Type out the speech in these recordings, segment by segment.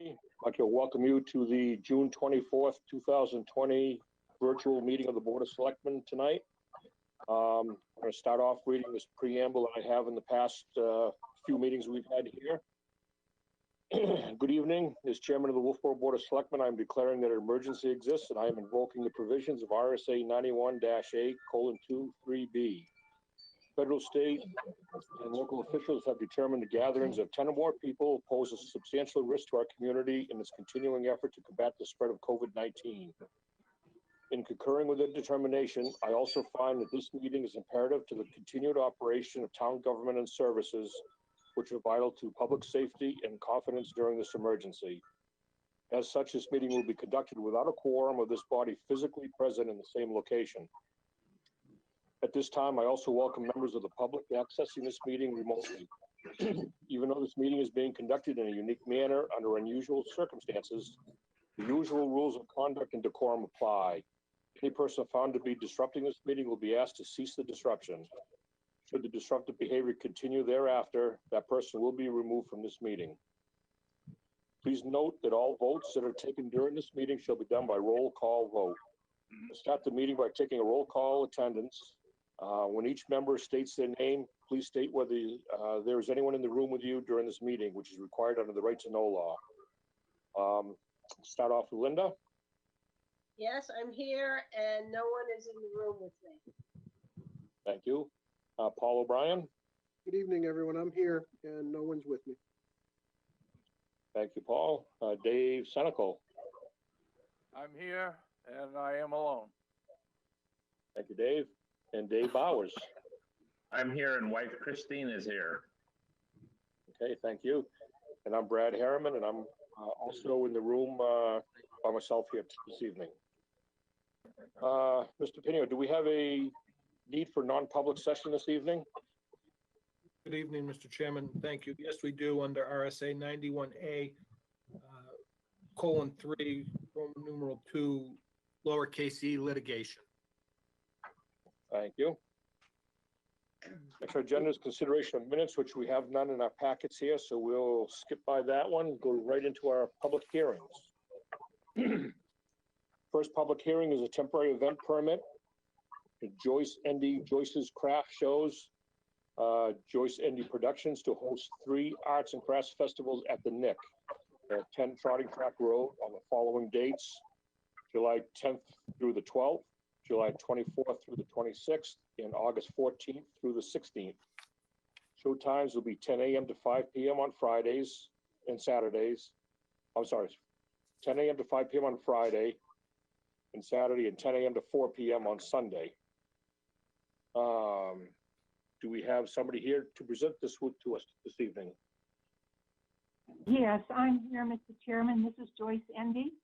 I'd like to welcome you to the June 24th, 2020 virtual meeting of the Board of Selectmen tonight. I'm going to start off reading this preamble I have in the past few meetings we've had here. Good evening. As Chairman of the Wolfeboro Board of Selectmen, I'm declaring that an emergency exists and I am invoking the provisions of RSA 91-A:2-3B. Federal, state, and local officials have determined the gatherings of 10 or more people pose a substantial risk to our community in its continuing effort to combat the spread of COVID-19. In concurring with the determination, I also find that this meeting is imperative to the continued operation of town government and services, which are vital to public safety and confidence during this emergency. As such, this meeting will be conducted without a quorum of this body physically present in the same location. At this time, I also welcome members of the public accessing this meeting remotely. Even though this meeting is being conducted in a unique manner under unusual circumstances, the usual rules of conduct and decorum apply. Any person found to be disrupting this meeting will be asked to cease the disruption. Should the disruptive behavior continue thereafter, that person will be removed from this meeting. Please note that all votes that are taken during this meeting shall be done by roll call vote. We'll start the meeting by taking a roll call attendance. When each member states their name, please state whether there is anyone in the room with you during this meeting, which is required under the right to know law. Start off with Linda. Yes, I'm here and no one is in the room with me. Thank you. Paul O'Brien. Good evening, everyone. I'm here and no one's with me. Thank you, Paul. Dave Senecal. I'm here and I am alone. Thank you, Dave. And Dave Bowers. I'm here and wife Christine is here. Okay, thank you. And I'm Brad Harriman and I'm also in the room by myself here this evening. Mr. Pino, do we have a need for non-public session this evening? Good evening, Mr. Chairman. Thank you. Yes, we do under RSA 91A:3, Roman numeral 2, lowercase e, litigation. Thank you. Next agenda is consideration of minutes, which we have none in our packets here, so we'll skip by that one, go right into our public hearings. First public hearing is a temporary event permit. Joyce Endy Joyce's Craft Shows, Joyce Endy Productions to host 3 arts and crafts festivals at the Nick at 10 Trotting Track Road on the following dates: July 10th through the 12th, July 24th through the 26th, and August 14th through the 16th. Show times will be 10 a.m. to 5 p.m. on Fridays and Saturdays. I'm sorry, 10 a.m. to 5 p.m. on Friday and Saturday, and 10 a.m. to 4 p.m. on Sunday. Do we have somebody here to present this to us this evening? Yes, I'm here, Mr. Chairman. This is Joyce Endy.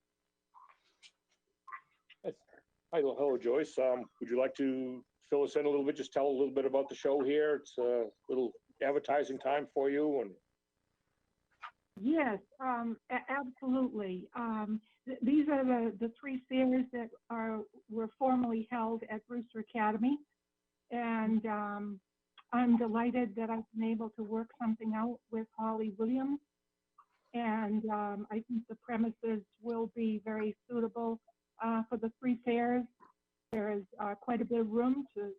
Hi, hello, Joyce. Would you like to fill us in a little bit? Just tell a little bit about the show here. It's a little advertising time for you. And yes, absolutely. These are the 3 fairs that were formerly held at Brewster Academy. And I'm delighted that I've been able to work something out with Holly Williams. And I think the premises will be very suitable for the 3 fairs. There is quite a bit of room to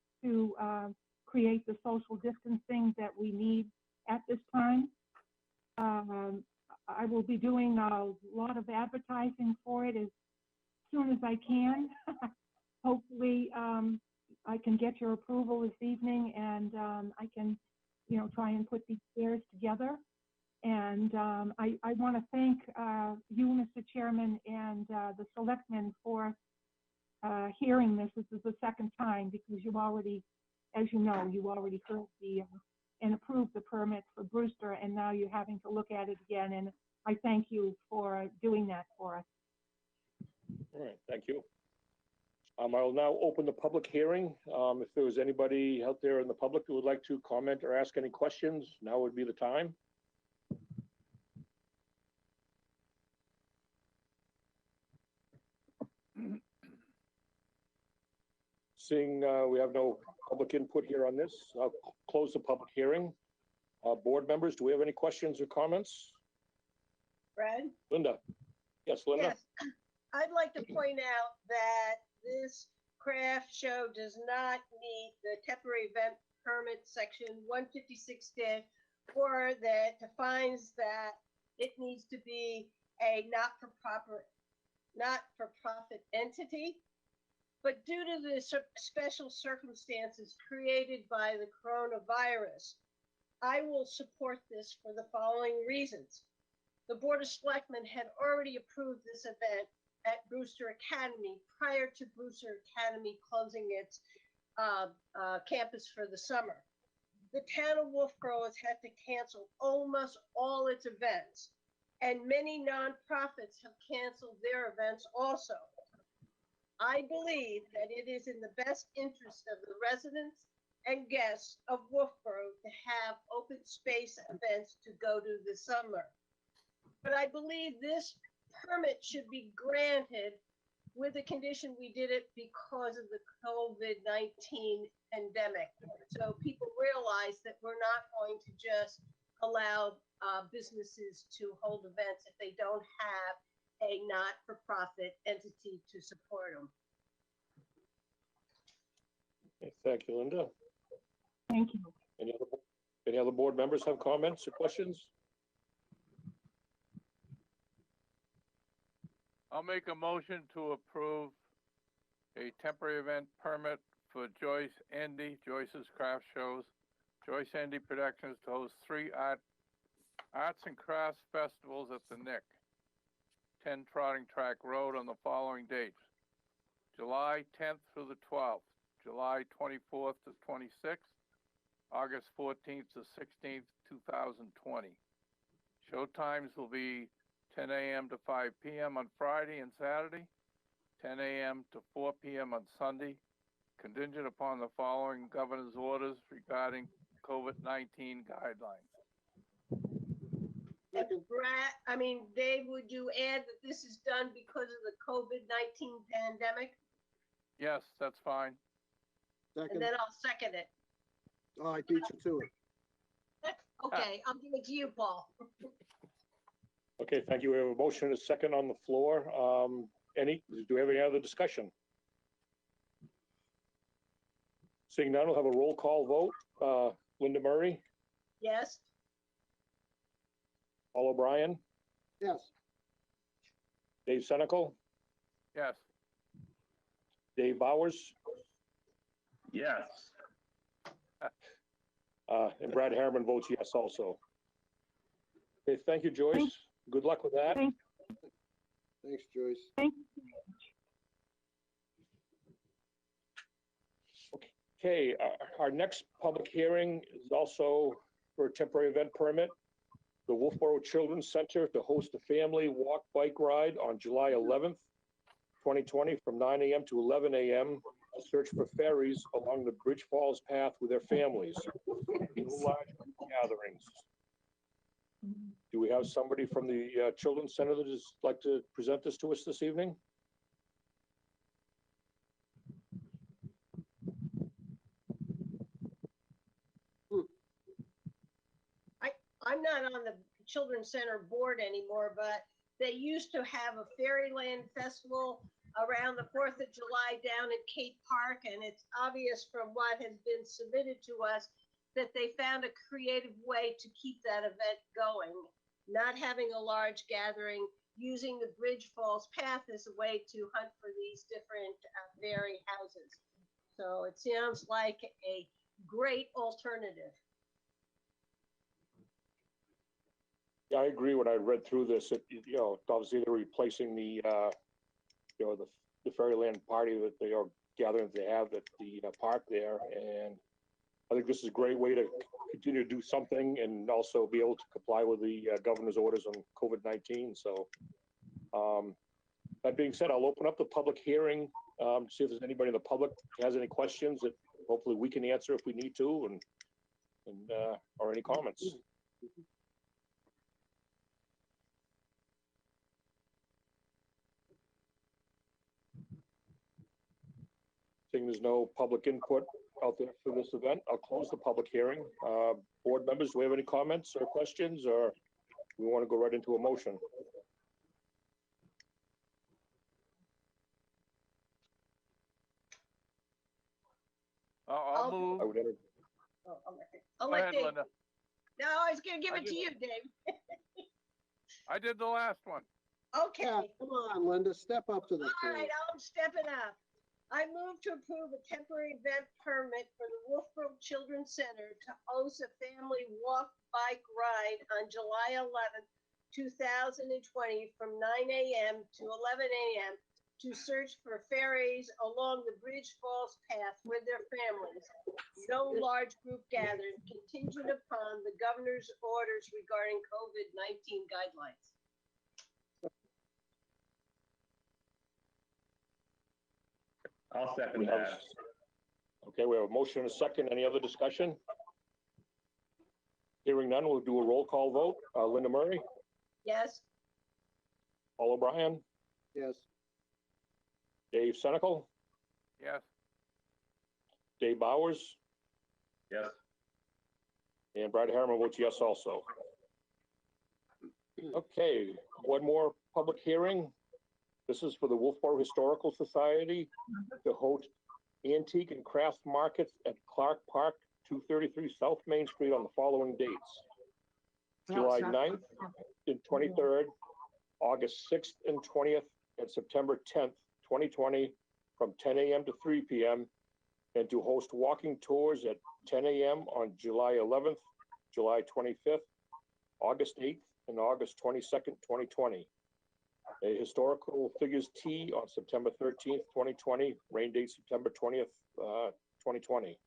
create the social distancing that we need at this time. I will be doing a lot of advertising for it as soon as I can. Hopefully, I can get your approval this evening, and I can, try and put these fairs together. And I want to thank you, Mr. Chairman, and the Selectmen for hearing this. This is the second time because you already, as you know, you already heard and approved the permit for Brewster, and now you're having to look at it again. And I thank you for doing that for us. all right, thank you. I will now open the public hearing. If there was anybody out there in the public who would like to comment or ask any questions, now would be the time. Seeing we have no public input here on this, I'll close the public hearing. Board members, do we have any questions or comments? Brad? Linda? Yes, Linda? Yes, I'd like to point out that this craft show does not meet the temporary event permit section 156-4 that defines that it needs to be a not-for-profit entity. But due to the special circumstances created by the coronavirus, I will support this for the following reasons. The Board of Selectmen had already approved this event at Brewster Academy prior to Brewster Academy closing its campus for the summer. The town of Wolfeboro has had to cancel almost all its events, and many nonprofits have canceled their events also. I believe that it is in the best interest of the residents and guests of Wolfeboro to have open space events to go to this summer. But I believe this permit should be granted with the condition we did it because of the COVID-19 pandemic. So people realize that we're not going to just allow businesses to hold events if they don't have a not-for-profit entity to support them. Okay, thank you, Linda. Thank you. Any other board members have comments or questions? I'll make a motion to approve a temporary event permit for Joyce's Craft Shows, Joyce Andy Productions to host 3 arts and crafts festivals at the Nick, 10 Trotting Track Road on the following dates: July 10th through the 12th, July 24th to 26th, August 14th to 16th, 2020. Show times will be 10 a.m. to 5 p.m. on Friday and Saturday, 10 a.m. to 4 p.m. on Sunday, contingent upon the following governor's orders regarding COVID-19 guidelines. And Dave, would you add that this is done because of the COVID-19 pandemic? Yes, that's fine. And Second. then I'll second it. Oh, I beat you to it. Okay, I'll give it to you, Paul. Okay, thank you. We have a motion and a second on the floor. Do we have any other discussion? Seeing none, we'll have a roll call vote. Linda Murray, Yes? Paul O'Brien, Yes. Dave Senical, Yes. Dave Bowers, Yes. and Brad Harriman votes yes also. Okay, thank you, Joyce. Good luck with that. Thank Thanks, Joyce. Thank you. Okay, our next public hearing is also for a temporary event permit. The Wolfeboro Children's Center to host a family walk bike ride on July 11th, 2020 from 9 a.m. to 11 a.m. to search for ferries along the Bridge Falls path with their families. No large group gatherings. Do we have somebody from the Children's Center that would like to present this to us this evening? I'm not on the Children's Center board anymore, but they used to have a Fairyland Festival around the 4th of July down at Cape Park, and it's obvious from what has been submitted to us that they found a creative way to keep that event going, not having a large gathering, using the Bridge Falls path as a way to hunt for these different fairy houses. So it sounds like a great alternative. Yeah, I agree. When I read through this, obviously they're replacing the Fairyland party that they are gathering they have at the park there, and I think this is a great way to continue to do something and also be able to comply with the governor's orders on COVID-19. So, that being said, I'll open up the public hearing, see if there's anybody in the public who has any questions that hopefully we can answer if we need to, and or any comments. Seeing there's no public input out there for this event, I'll close the public hearing. Board members, do we have any comments or questions or We want to go right into a motion. I'll I'll- move. I would enter, Oh, I'll Go let ahead, Dave. Linda. No, I was gonna give I it to you, Dave. I did the last one. Okay. Yeah, come on, Linda, step up to the All plate. right, I'm stepping up. I move to approve a temporary event permit for the Wolfeboro Children's Center to host a family walk bike ride on July 11th, 2020 from 9 a.m. to 11 a.m. to search for ferries along the Bridge Falls path with their families. No large group gathering contingent upon the governor's orders regarding COVID-19 guidelines. I'll second we have, that. okay, we have a motion and a second. Any other discussion? Hearing none, we'll do a roll call vote. Linda Murray, Yes? Paul O'Brien, Yes, Dave Senical, Yes. Dave Bowers, Yes. and Brad Harriman votes yes also. Okay, one more public hearing. This is for the Wolfeboro Historical Society to host antique and craft markets at Clark Park, 233 South Main Street on the following dates: July 9th and 23rd, August 6th and 20th, and September 10th, 2020, from 10 a.m. to 3 p.m., and to host walking tours at 10 a.m. on July 11th, July 25th, August 8th, and August 22nd, 2020. A historical figures tea on September 13th, 2020, rain date September 20th, 2020.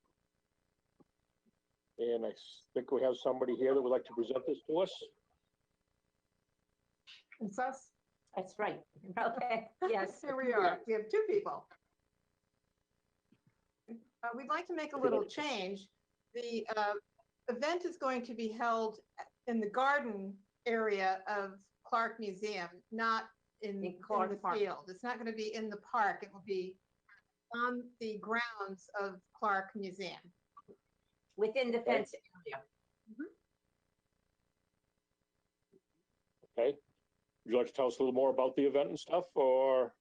And I think we have somebody here that would like to present this to us. It's us. That's right. Okay, yes, here we are. We have two people. We'd like to make a little change. The event is going to be held in the garden area of Clark Museum, not in the field. It's not going to be in the park. It will be on the grounds of Clark Museum. Within the Okay. fence area. Okay. Would you like to tell us a little more about the event and stuff, or?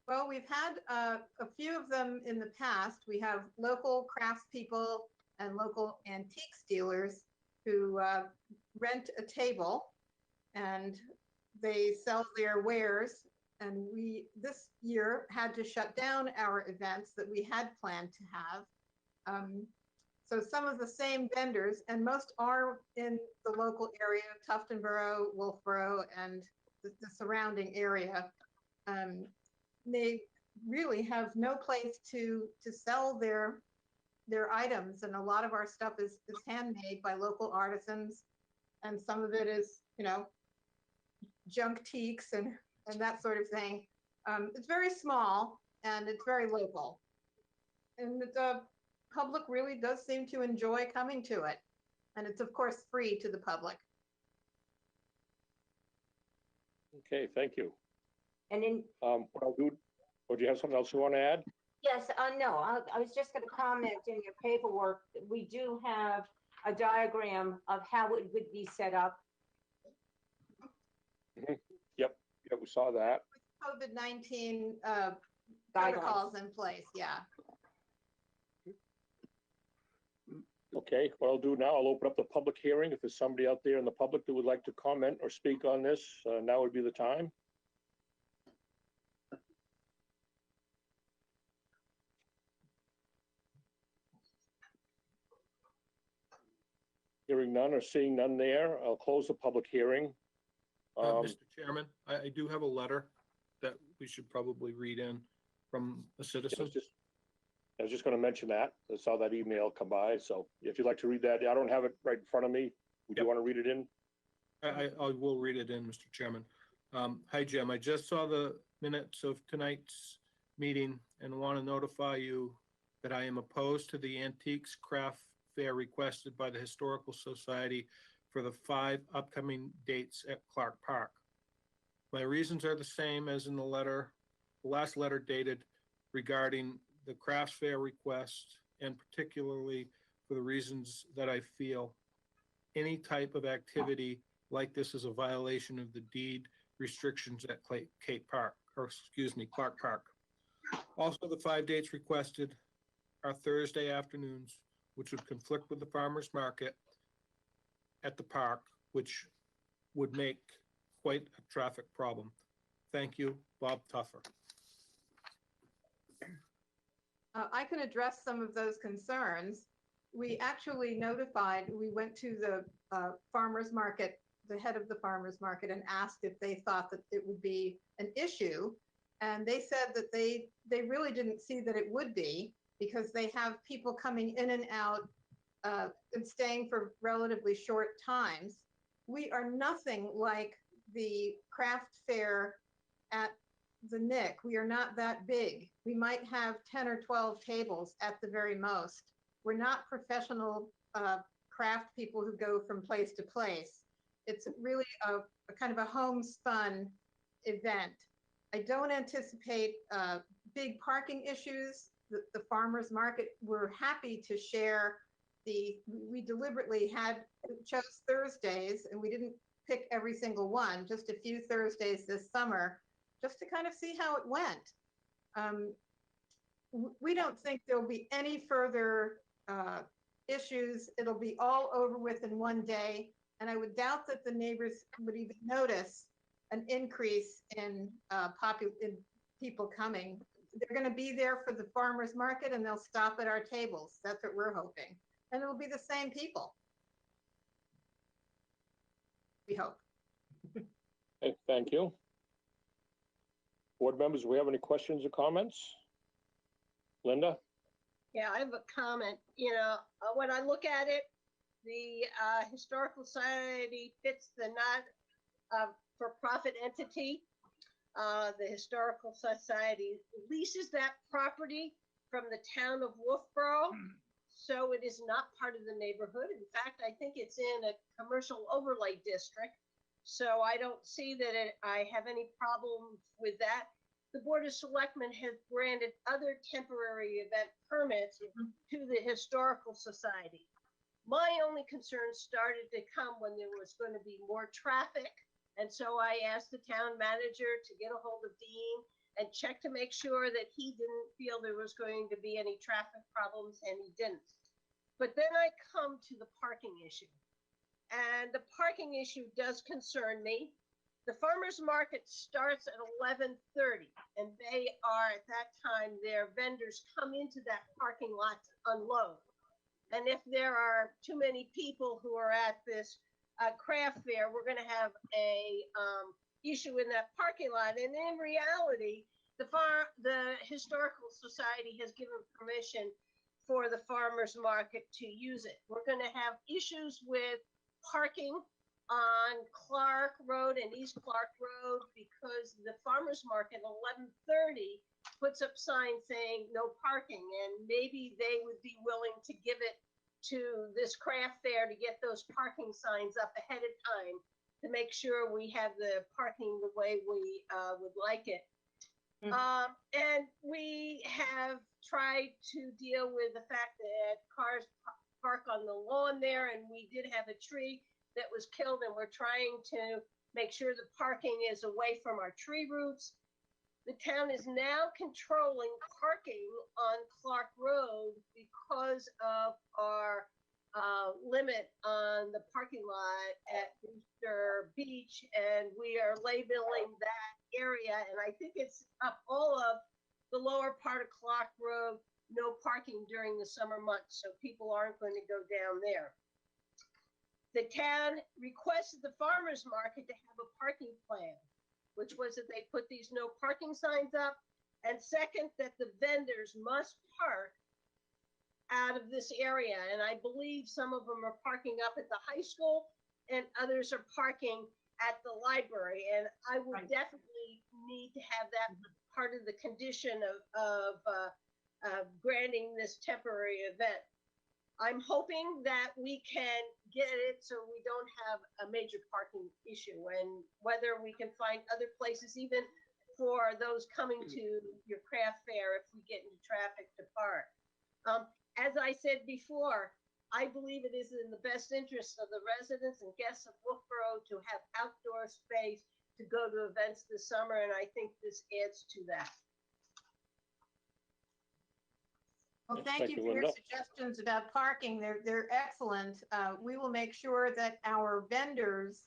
Well, we've had a few of them in the past. We have local craftspeople and local antiques dealers who rent a table and they sell their wares. And we, this year, had to shut down our events that we had planned to have. So some of the same vendors, and most are in the local area, Tuftonboro, Wolfeboro, and the surrounding area. They really have no place to sell their items, and a lot of our stuff is handmade by local artisans, and some of it is, you know, junk teaks and that sort of thing. It's very small and it's very local, and the public really does seem to enjoy coming to it, and it's of course free to the public. Okay, thank you. And in, What I'll do, or do you have something else you want to add? yes, no, I was just going to comment in your paperwork, that we do have a diagram of how it would be set up. Yep, we saw that. COVID-19 Guidelines. protocols in place, yeah. Okay, what I'll do now, I'll open up the public hearing. If there's somebody out there in the public that would like to comment or speak on this, now would be the time. Hearing none or seeing none there, I'll close the public hearing. Mr. Chairman, I do have a letter that we should probably read in from a I citizen. was just going to mention that. I saw that email come by, so if you'd like to read that, I don't have it right in front of me. Would you Yep. want to read it in? I will read it in, Mr. Chairman. Hi, Jim. I just saw the minutes of tonight's meeting and want to notify you that I am opposed to the Antiques Craft Fair requested by the Historical Society for the 5 upcoming dates at Clark Park. My reasons are the same as in the last letter dated regarding the crafts fair request, and particularly for the reasons that I feel any type of activity like this is a violation of the deed restrictions at Clark Park. Also, the 5 dates requested are Thursday afternoons, which would conflict with the farmer's market at the park, which would make quite a traffic problem. Thank you, Bob Tuffer. I can address some of those concerns. We actually notified, we went to the farmer's market, the head of the farmer's market, and asked if they thought that it would be an issue. And they said that they really didn't see that it would be, because they have people coming in and out and staying for relatively short times. We are nothing like the craft fair at the Nick. We are not that big. We might have 10 or 12 tables at the very most. We're not professional craft people who go from place to place. It's really a kind of a homespun event. I don't anticipate big parking issues. The farmer's market, we're happy to share we deliberately chose Thursdays, and we didn't pick every single one, just a few Thursdays this summer, just to kind of see how it went. We don't think there'll be any further issues. It'll be all over with in one day. And I would doubt that the neighbors would even notice an increase in people coming. They're going to be there for the farmer's market, and they'll stop at our tables. That's what we're hoping. And it'll be the same people. We hope. Okay, thank you. Board members, do we have any questions or comments? Linda? Yeah, I have a comment. You know, when I look at it, the Historical Society fits the not-for-profit entity. The Historical Society leases that property from the town of Wolfeboro, so it is not part of the neighborhood. In fact, I think it's in a commercial overlay district, so I don't see that I have any problem with that. The Board of Selectmen has granted other temporary event permits to the Historical Society. My only concern started to come when there was going to be more traffic. And so I asked the town manager to get a hold of Dean and check to make sure that he didn't feel there was going to be any traffic problems, and he didn't. But then I come to the parking issue. And the parking issue does concern me. The farmer's market starts at 11:30, and they are, at that time, their vendors come into that parking lot to unload. And if there are too many people who are at this craft fair, we're going to have a issue in that parking lot. And in reality, the Historical Society has given permission for the farmer's market to use it. We're going to have issues with parking on Clark Road and East Clark Road because the farmer's market at 11:30 puts up signs saying no parking, and maybe they would be willing to give it to this craft fair to get those parking signs up ahead of time to make sure we have the parking the way we would like it. And we have tried to deal with the fact that cars park on the lawn there, and we did have a tree that was killed, and we're trying to make sure the parking is away from our tree roots. The town is now controlling parking on Clark Road because of our limit on the parking lot at Brewster Beach, and we are labeling that area, and I think it's up all of the lower part of Clark Road, no parking during the summer months, so people aren't going to go down there. The town requested the farmer's market to have a parking plan, which was that they put these no parking signs up, and second, that the vendors must park out of this area. And I believe some of them are parking up at the high school and others are parking at the library. And I would definitely need to have that part of the condition of granting this temporary event. I'm hoping that we can get it so we don't have a major parking issue, and whether we can find other places, even for those coming to your craft fair, if we get into traffic, to park. As I said before, I believe it is in the best interest of the residents and guests of Wolfeboro to have outdoor space to go to events this summer, and I think this adds to that. Well, Yes, thank you for your Linda. suggestions about parking. They're excellent. We will make sure that our vendors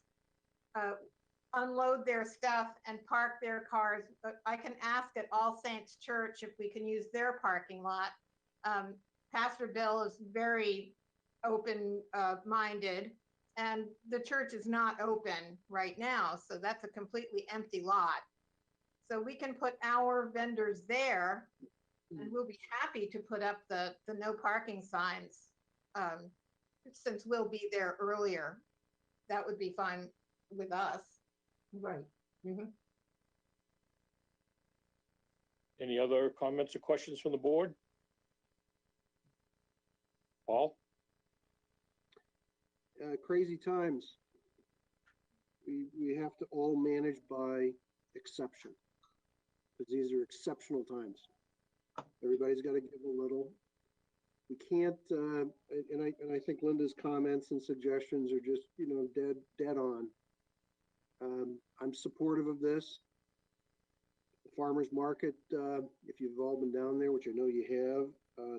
unload their stuff and park their cars. But I can ask at All Saints Church if we can use their parking lot. Pastor Bill is very open-minded, and the church is not open right now, so that's a completely empty lot. So we can put our vendors there, and we'll be happy to put up the no parking signs, since we'll be there earlier. That would be fine with us. Right. Any other comments or questions from the board? Paul? Crazy times. We have to all manage by exception, because these are exceptional times. Everybody's got to give a little. We can't, and I think Linda's comments and suggestions are just, dead on. I'm supportive of this. The farmers market, if you've all been down there, which I know you have,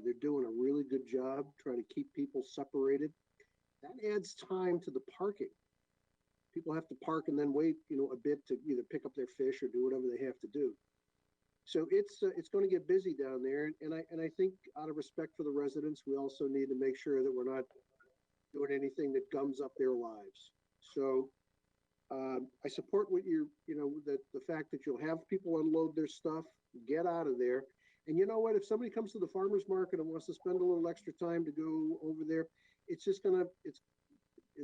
they're doing a really good job trying to keep people separated. That adds time to the parking. People have to park and then wait, a bit to either pick up their fish or do whatever they have to do. So it's going to get busy down there, and I think out of respect for the residents, we also need to make sure that we're not doing anything that gums up their lives. So I support what that the fact that you'll have people unload their stuff, get out of there. And you know what? If somebody comes to the farmer's market and wants to spend a little extra time to go over there, it's as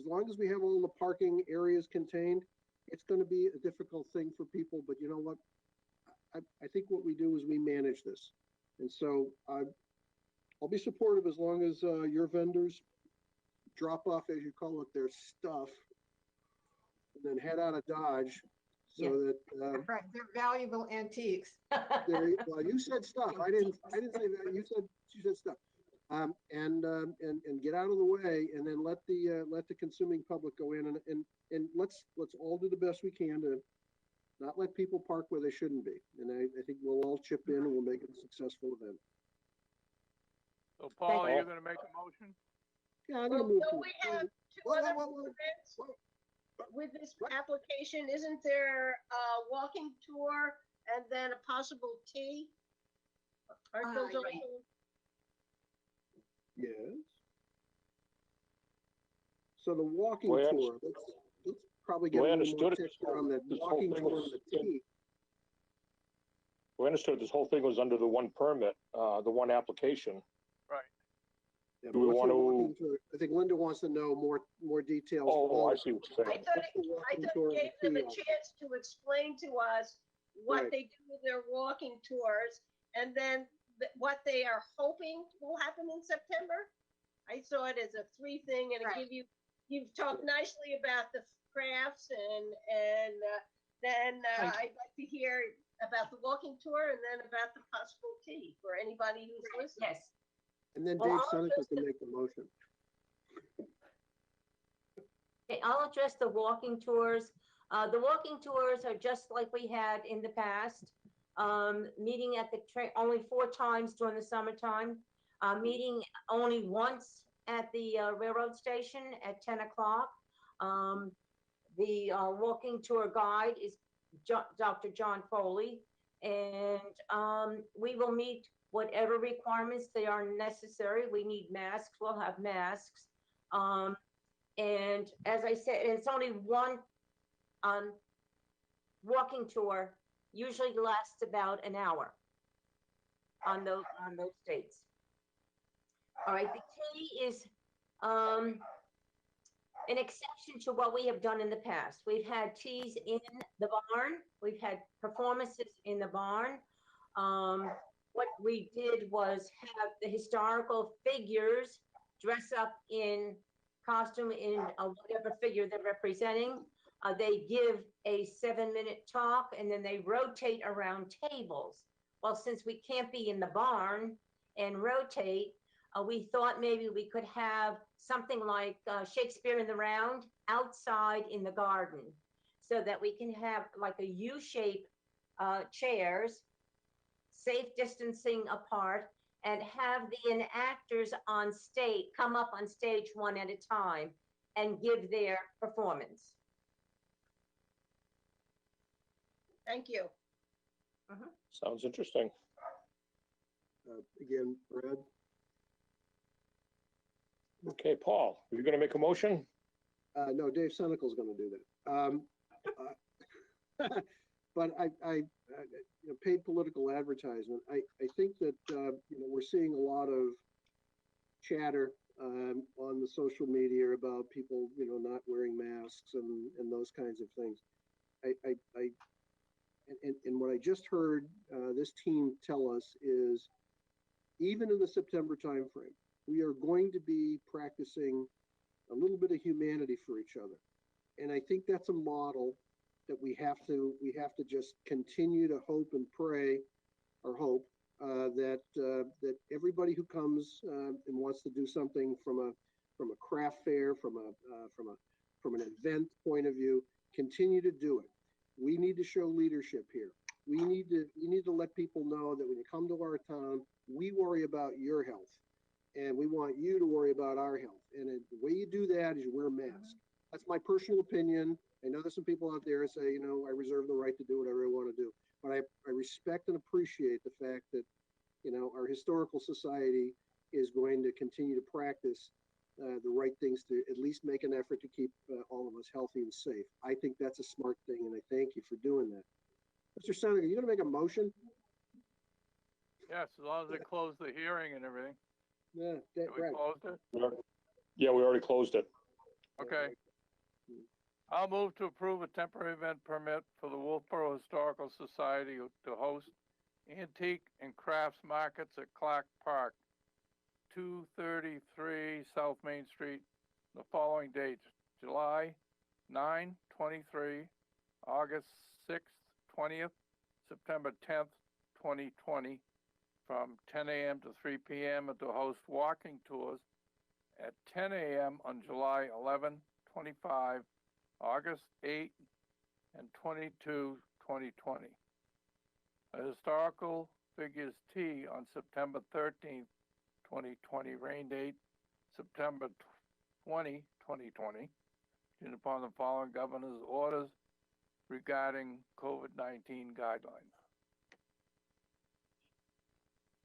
long as we have all the parking areas contained, it's going to be a difficult thing for people. But you know what? I think what we do is we manage this. And so I'll be supportive as long as your vendors drop off, as you call it, their stuff, and then head out of Dodge so that Right, they're valuable antiques. well, you said stuff. I didn't say that. You said stuff. And get out of the way, and then let the consuming public go in, and let's all do the best we can to not let people park where they shouldn't be. And I think we'll all chip in and we'll make it a successful event. So Paul, are you gonna make a motion? Yeah, I'm gonna move. Don't we have two other events with this application? Isn't there a walking tour and then a possible tea? Aren't those also? Yes. So the walking Well, tour, let's probably get a well, I little more understood it. texture on the This whole walking thing tour was- and the tea. We understood this whole thing was under the one permit, the one application. Right. Yeah, Do we but what's the want walking tour? I think Linda wants to know more details. Oh, I see what you're I saying. thought What's the I walking thought tour it and gave them the a tea also? chance to explain to us what Right. they do with their walking tours and then what they are hoping will happen in September. I saw it as a three thing, and Right. you've talked nicely about the crafts and then I'd like to hear about the walking tour and then about the possible tea for anybody who's listening. Yes. And then Well, Dave I'll Seneca just- can make the motion. Okay, I'll address the walking tours. The walking tours are just like we had in the past. Meeting at the only 4 times during the summertime. Meeting only once at the railroad station at 10 o'clock. The walking tour guide is Dr. John Foley. And we will meet whatever requirements they are necessary. We need masks, we'll have masks. And as I said, it's only one walking tour, usually lasts about an hour on those dates. All right, the tea is an exception to what we have done in the past. We've had teas in the barn. We've had performances in the barn. What we did was have the historical figures dress up in costume in whatever figure they're representing. They give a 7-minute talk and then they rotate around tables. Well, since we can't be in the barn and rotate, We thought maybe we could have something like Shakespeare in the Round outside in the garden, so that we can have like a U-shape chairs, safe distancing apart, and have the enactors on stage come up on stage one at a time and give their performance. Thank you. Sounds interesting. Again, Brad, Okay, Paul, are you gonna make a motion? no, Dave Senecal's gonna do that. But you know, paid political advertisement, I think that, you know, we're seeing a lot of chatter, on the social media about people, you know, not wearing masks and those kinds of things. And what I just heard, this team tell us is, even in the September timeframe, we are going to be practicing a little bit of humanity for each other. And I think that's a model that we have to just continue to hope and pray, or hope that everybody who comes and wants to do something from a craft fair, from an event point of view, continue to do it. We need to show leadership here. We need to let people know that when you come to our town, we worry about your health, and we want you to worry about our health. And the way you do that is you wear a mask. That's my personal opinion. I know there's some people out there who say, you know, I reserve the right to do whatever I want to do. But I respect and appreciate the fact that, you know, our historical society is going to continue to practice the right things to at least make an effort to keep all of us healthy and safe. I think that's a smart thing, and I thank you for doing that. Mr. Senator, are you going to make a motion? Yes, as long as they close the hearing and everything. Yeah, Did we right. close it? Yeah, we already closed it. Okay. I'll move to approve a temporary event permit for the Wolfeboro Historical Society to host antique and crafts markets at Clark Park, 233 South Main Street, the following dates: July 9, 23, August 6th, 20th, September 10th, 2020, from 10 a.m. to 3 p.m. and to host walking tours at 10 a.m. on July 11, 25, August 8, and 22, 2020. A historical figures tea on September 13th, 2020, rain date September 20, 2020, and upon the following governor's orders regarding COVID-19 guidelines.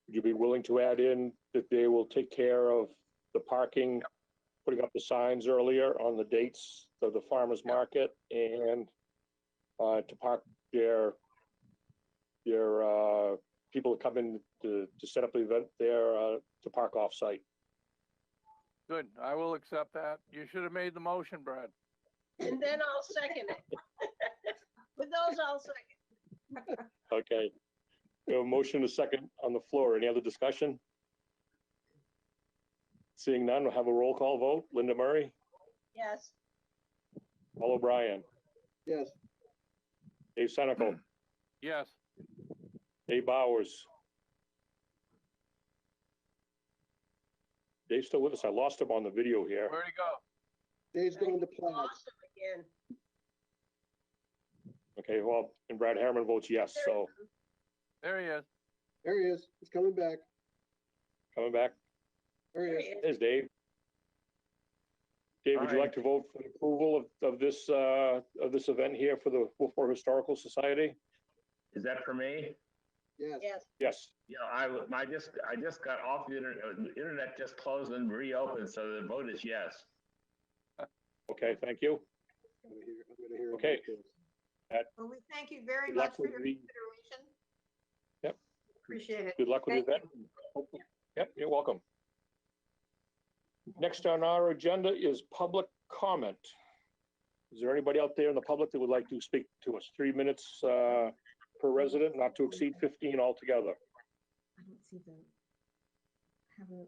Would you be willing to add in that they will take care of the parking, putting up the signs earlier on the dates of the farmer's market, and to park their people that come in to set up the event there to park off-site? Good, I will accept that. You should have made the motion, Brad. And then I'll second it. With those, I'll second. Okay. We have a motion and a second on the floor. Any other discussion? Seeing none, we'll have a roll call vote. Linda Murray, Yes. Paul O'Brien, Yes. Dave Senecal, Yes, Dave Bowers. Dave's still with us. I lost him on the video here. where'd he go? Dave's going to Plaid. Lost him again. Okay, well, and Brad Harriman votes yes, so There he is. There he is. He's coming back. coming back. There he There is. he is. There's Dave. Dave, would you Aye. like to vote for the approval of this event here for the Wolfeboro Historical Society? Is that for me? Yes. Yes. Yes. You know, I just got off the internet. The internet just closed and reopened, so the vote is yes. Okay, thank you. I'm gonna hear Okay. about this. Well, we thank you very Good luck much for with your the- consideration. Yep. Appreciate it. Good luck with the Thank event. Yep, you're welcome. Next on our agenda is public comment. Is there anybody out there in the public that would like to speak to us? 3 minutes per resident, not to exceed 15 altogether. I don't see the, have a,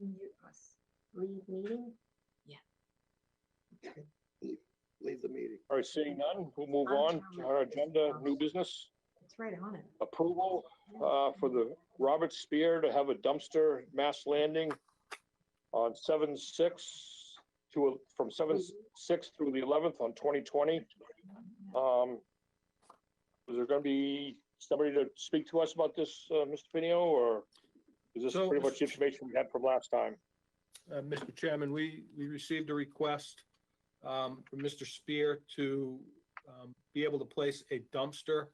mute us, leave meeting? Leave the meeting. All right, seeing none, we'll move on to our agenda, new business. It's right on it. approval, for the Robert Spear to have a dumpster Mass Landing on 7/6 from 7/6 through the 11th on 2020. Is there gonna be somebody to speak to us about this, Mr. Pinio, or is this So- pretty much the information we had from last time? Mr. Chairman, we received a request from Mr. Spear to be able to place a dumpster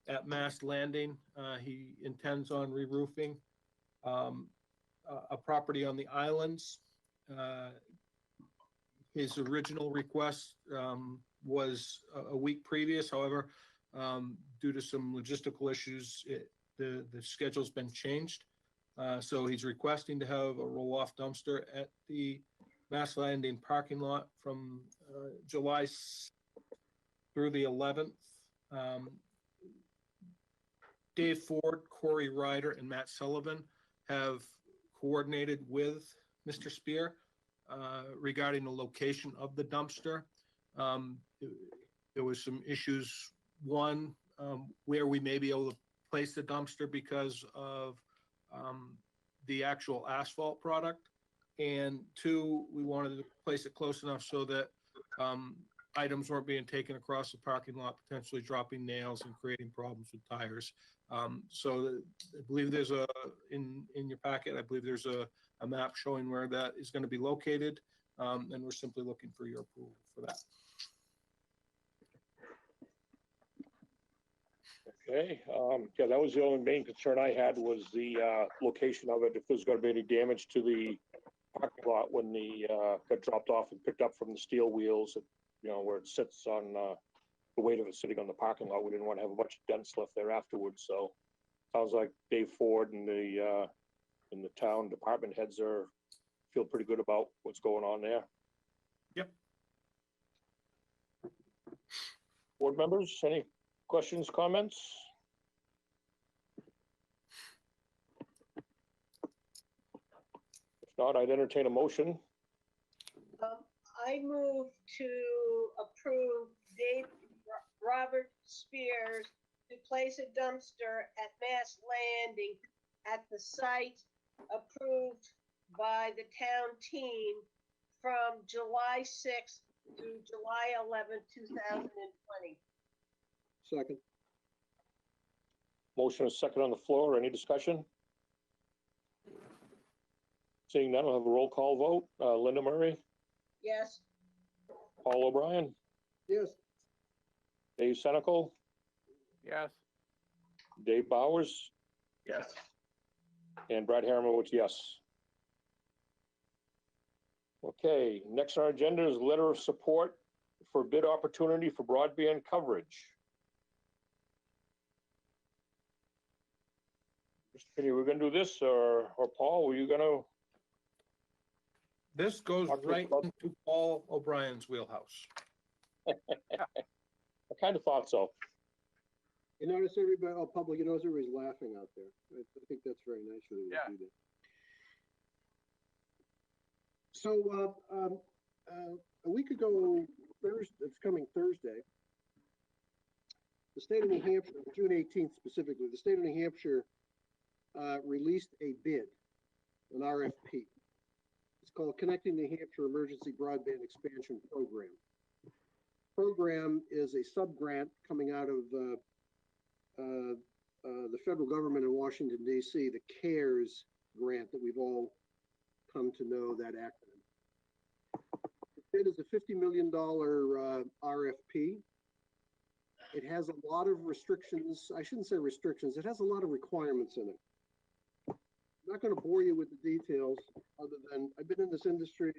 at Mast Landing. He intends on re-roofing a property on the islands. His original request was a week previous. However, due to some logistical issues, the schedule's been changed. So he's requesting to have a roll-off dumpster at the Mast Landing parking lot from July through the 11th. Dave Ford, Corey Ryder, and Matt Sullivan have coordinated with Mr. Spear regarding the location of the dumpster. There was some issues. One, where we may be able to place the dumpster because of the actual asphalt product. And two, we wanted to place it close enough so that items weren't being taken across the parking lot, potentially dropping nails and creating problems with tires. So I believe there's in your packet, I believe there's a map showing where that is going to be located. And we're simply looking for your approval for that. Okay, yeah, that was the only main concern I had was the location of it, if there's gonna be any damage to the parking lot when the got dropped off and picked up from the steel wheels, you know, where it sits on the weight of it sitting on the parking lot. We didn't want to have a bunch of dents left there afterwards, so sounds like Dave Ford and the town department heads feel pretty good about what's going on there. Yep. Board members, any questions, comments? If not, I'd entertain a motion. I move to approve Robert Spears to place a dumpster at Mass Landing at the site approved by the town team from July 6th through July 11th, 2020. Second. Motion is second on the floor. Any discussion? Seeing none, I'll have a roll call vote. Linda Murray, Yes. Paul O'Brien, Yes. Dave Senical, Yes. Dave Bowers, Yes. and Brad Harriman votes yes. Okay, next on our agenda is letter of support for bid opportunity for broadband coverage. Mr. Finney, we're gonna do this, or Paul, were you gonna? This goes Talk to us right about- into Paul O'Brien's wheelhouse. I kind of thought so. You notice everybody, public, you notice everybody's laughing out there. I think that's very nice of them Yeah. to do that. So, a week ago, it's coming Thursday, the state of New Hampshire, June 18th specifically, the state of New Hampshire released a bid, an RFP. It's called Connecting New Hampshire Emergency Broadband Expansion Program. Program is a sub-grant coming out of the federal government in Washington, D.C., the CARES grant that we've all come to know that acronym. The bid is a $50 million RFP. It has a lot of restrictions. I shouldn't say restrictions. It has a lot of requirements in it. I'm not going to bore you with the details other than I've been in this industry,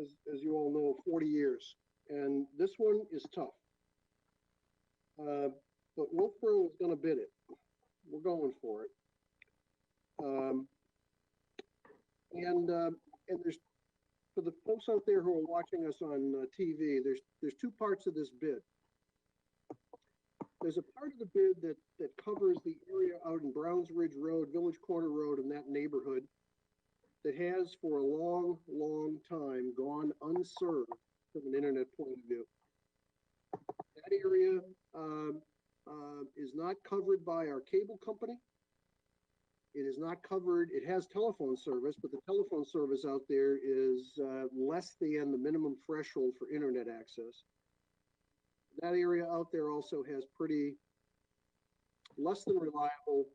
as you all know, 40 years. And this one is tough. But Wolfeboro is going to bid it. We're going for it. And there's, for the folks out there who are watching us on TV, there's two parts of this bid. There's a part of the bid that covers the area out in Browns Ridge Road, Village Corner Road, in that neighborhood that has for a long, long time gone unserved from an internet point of view. That area, is not covered by our cable company. It is not covered, it has telephone service, but the telephone service out there is less than the minimum threshold for internet access. That area out there also has pretty less than reliable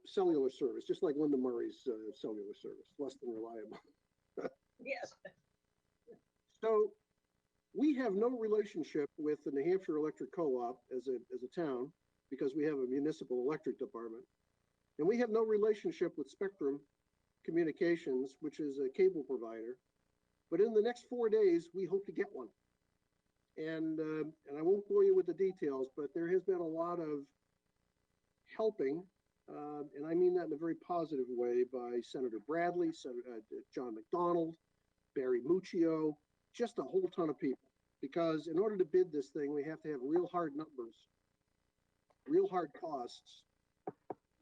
cellular service, just like Linda Murray's cellular service, less than reliable. Yes. So we have no relationship with the New Hampshire Electric Co-op as a town, because we have a municipal electric department. And we have no relationship with Spectrum Communications, which is a cable provider. But in the next 4 days, we hope to get one. And I won't bore you with the details, but there has been a lot of helping, and I mean that in a very positive way, by Senator Bradley, Senator John McDonald, Barry Muccio, just a whole ton of people. Because in order to bid this thing, we have to have real hard numbers, real hard costs,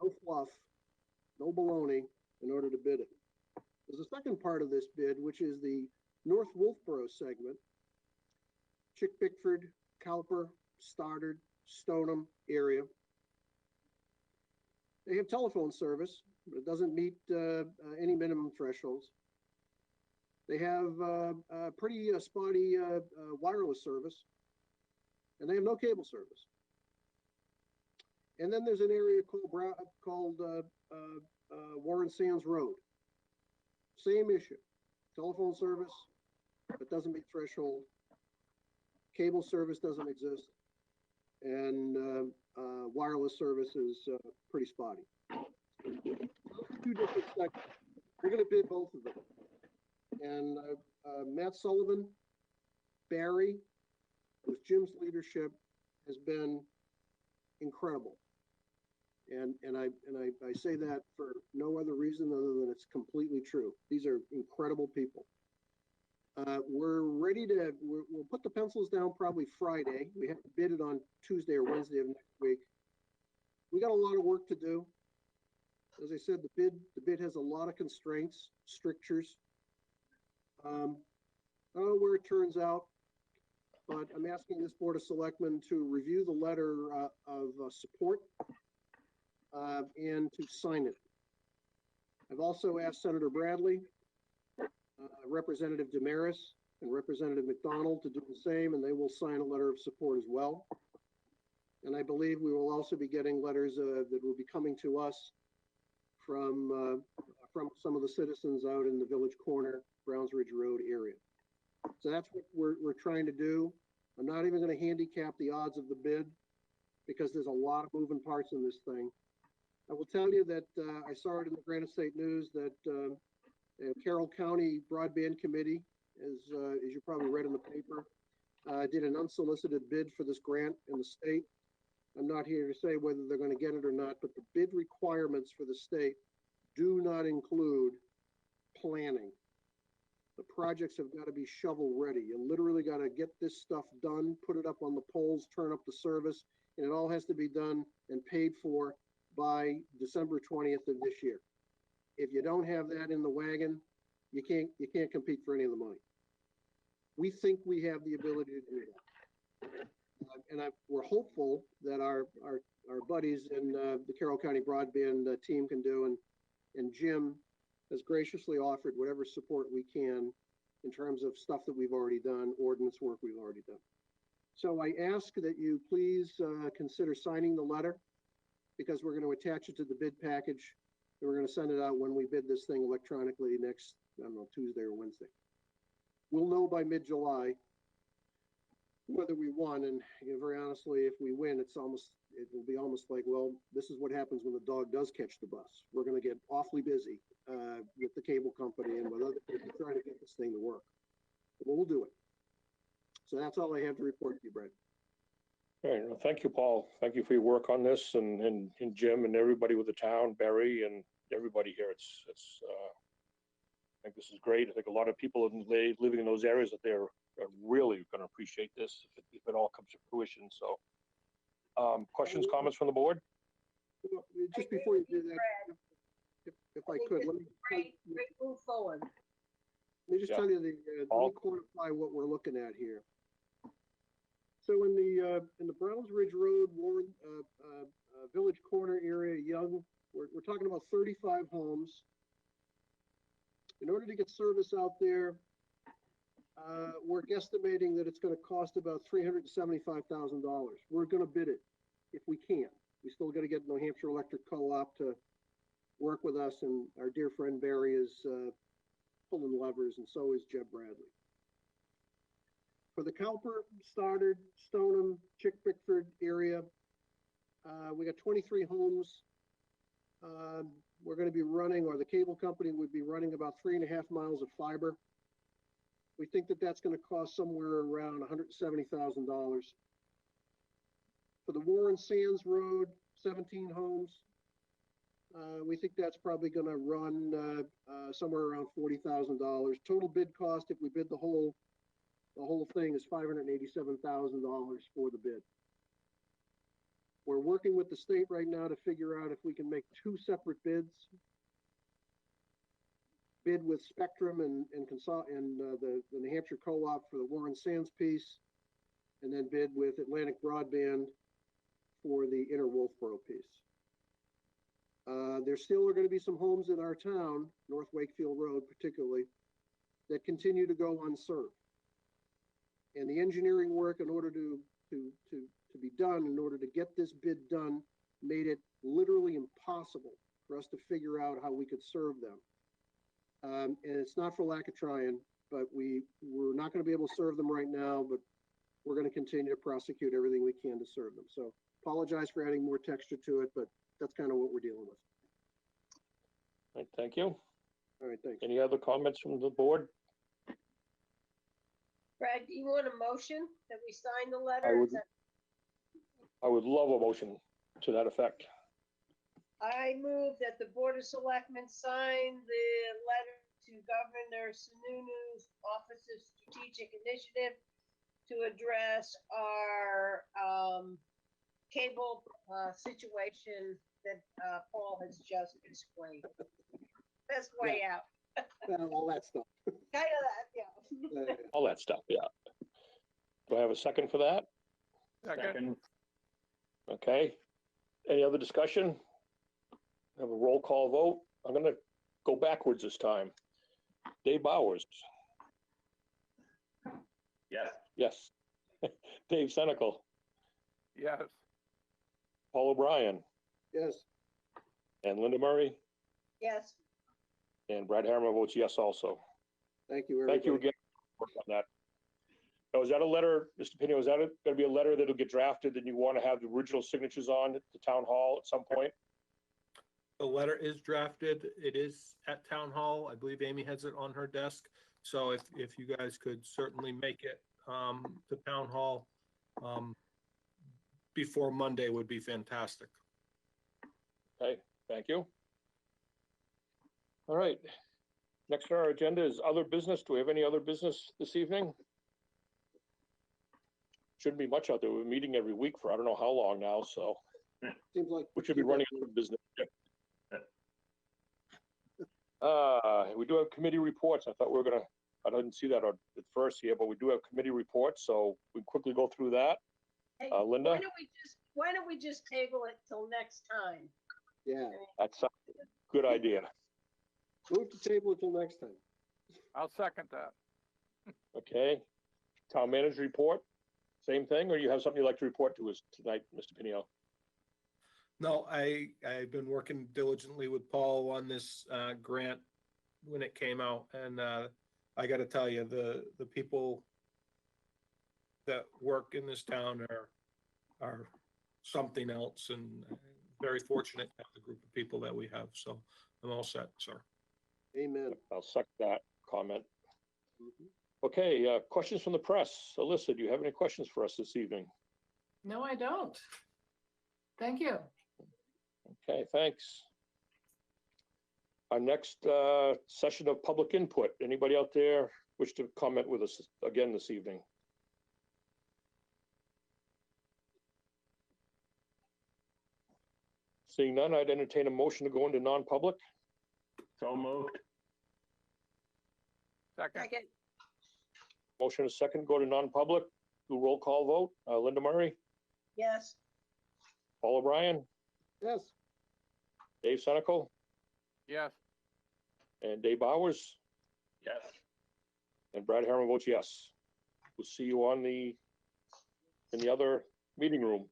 no fluff, no baloney in order to bid it. There's a second part of this bid, which is the North Wolfeboro segment, Chick Bickford, Cowper, Stoddard, Stoneham area. They have telephone service, but it doesn't meet any minimum thresholds. They have pretty spotty wireless service, and they have no cable service. And then there's an area called Warren Sands Road. Same issue, telephone service, but doesn't meet threshold. Cable service doesn't exist, and wireless service is pretty spotty. Two different sections. We're going to bid both of them. And Matt Sullivan, Barry, with Jim's leadership, has been incredible. And I say that for no other reason other than it's completely true. These are incredible people. We're ready to, we'll put the pencils down probably Friday. We have to bid it on Tuesday or Wednesday of next week. We got a lot of work to do. As I said, the bid has a lot of constraints, strictures. I don't know where it turns out, but I'm asking this Board of Selectmen to review the letter of support and to sign it. I've also asked Senator Bradley, Representative Damaris, and Representative McDonald to do the same, and they will sign a letter of support as well. And I believe we will also be getting letters that will be coming to us from some of the citizens out in the Village Corner, Browns Ridge Road area. So that's what we're trying to do. I'm not even going to handicap the odds of the bid because there's a lot of moving parts in this thing. I will tell you that I saw it in the Granite State News that Carroll County Broadband Committee, as you probably read in the paper, did an unsolicited bid for this grant in the state. I'm not here to say whether they're going to get it or not, but the bid requirements for the state do not include planning. The projects have got to be shovel ready. You literally got to get this stuff done, put it up on the poles, turn up the service, and it all has to be done and paid for by December 20th of this year. If you don't have that in the wagon, you can't compete for any of the money. We think we have the ability to do that. We're hopeful that our buddies in the Carroll County Broadband team can do, and Jim has graciously offered whatever support we can in terms of stuff that we've already done, ordinance work we've already done. So I ask that you please consider signing the letter, because we're going to attach it to the bid package, and we're going to send it out when we bid this thing electronically next, I don't know, Tuesday or Wednesday. We'll know by mid-July whether we won, and very honestly, if we win, it will be almost like, well, this is what happens when the dog does catch the bus. We're going to get awfully busy with the cable company and with other people trying to get this thing to work. But we'll do it. So that's all I have to report to you, Brad. All right, well, thank you, Paul. Thank you for your work on this, and Jim and everybody with the town, Barry, and everybody here. I think this is great. I think a lot of people living in those areas that they're really going to appreciate this if it all comes to fruition. So, questions, comments from the board? Well, just before you do that, if I could, let me great move forward. tell you let me quantify what we're looking at here. So in the Browns Ridge Road, Warren, Village Corner area, Young, we're talking about 35 homes. In order to get service out there, we're guesstimating that it's gonna cost about $375,000. We're gonna bid it if we can. We still gotta get New Hampshire Electric Co-op to work with us, and our dear friend Barry is pulling levers, and so is Jeb Bradley. For the Cowper, Stoddard, Stoneham, Chick Bickford area, we got 23 homes. We're gonna be running, or the cable company would be running about 3.5 miles of fiber. We think that that's gonna cost somewhere around $170,000. For the Warren Sands Road, 17 homes, we think that's probably gonna run somewhere around $40,000. Total bid cost, if we bid the whole thing, is $587,000 for the bid. We're working with the state right now to figure out if we can make 2 separate bids. Bid with Spectrum and the New Hampshire Co-op for the Warren Sands piece, and then bid with Atlantic Broadband for the inner Wolfeboro piece. There still are gonna be some homes in our town, North Wakefield Road particularly, that continue to go unserved. And the engineering work in order to be done, in order to get this bid done, made it literally impossible for us to figure out how we could serve them. And it's not for lack of trying, but we're not gonna be able to serve them right now, but we're gonna continue to prosecute everything we can to serve them. So apologize for adding more texture to it, but that's kind of what we're dealing with. All right, thank you. All right, thanks. Any other comments from the board? Brad, do you want a motion that we sign the letter? I would- Is that- I would love a motion to that effect. I move that the Board of Selectmen sign the letter to Governor Sununu's Office of Strategic Initiative to address our cable situation that Paul has just explained. Best way out. All that stuff. Kind of that, yeah. All that stuff, yeah. Do I have a second for that? Second. Okay. Any other discussion? Have a roll call vote. I'm gonna go backwards this time. Dave Bowers, Yes. yes. Dave Senical, Yes. Paul O'Brien, Yes, and Linda Murray, Yes, and Brad Harriman votes yes also. thank you, everybody. Thank you again for working on that. Now, is that a letter, Mr. Pino, is that gonna be a letter that'll get drafted and you wanna have the original signatures on at the town hall at some point? The letter is drafted. It is at Town Hall. I believe Amy has it on her desk. So if you guys could certainly make it to Town Hall before Monday would be fantastic. Okay, thank you. All right. Next on our agenda is other business. Do we have any other business this evening? Shouldn't be much out there. We're meeting every week for I don't know how long now, so Seems like. we should be running out of business. We do have committee reports. I thought we were gonna, I didn't see that at first here, but we do have committee reports, so we quickly go through that. hey, Linda? why don't we just table it till next time? Yeah, That's a good idea. move to table until next time. I'll second that. Okay. Town manager report, same thing, or you have something you'd like to report to us tonight, Mr. Pino? No, I've been working diligently with Paul on this grant when it came out, and I got to tell you, the people that work in this town are something else, and very fortunate to have the group of people that we have. So I'm all set, sir. Amen. I'll second that comment. Mhm. Okay, questions from the press. Alyssa, do you have any questions for us this evening? No, I don't. Thank you. Okay, thanks. Our next session of public input. Anybody out there wish to comment with us again this evening? Seeing none, I'd entertain a motion to go into non-public. So moved. Second. Second, Motion is second, go to non-public. Do roll call vote. Linda Murray, Yes, Paul O'Brien, Yes, Dave Senical, Yes, and Dave Bowers, Yes. and Brad Herron votes yes. We'll see you in the other meeting room.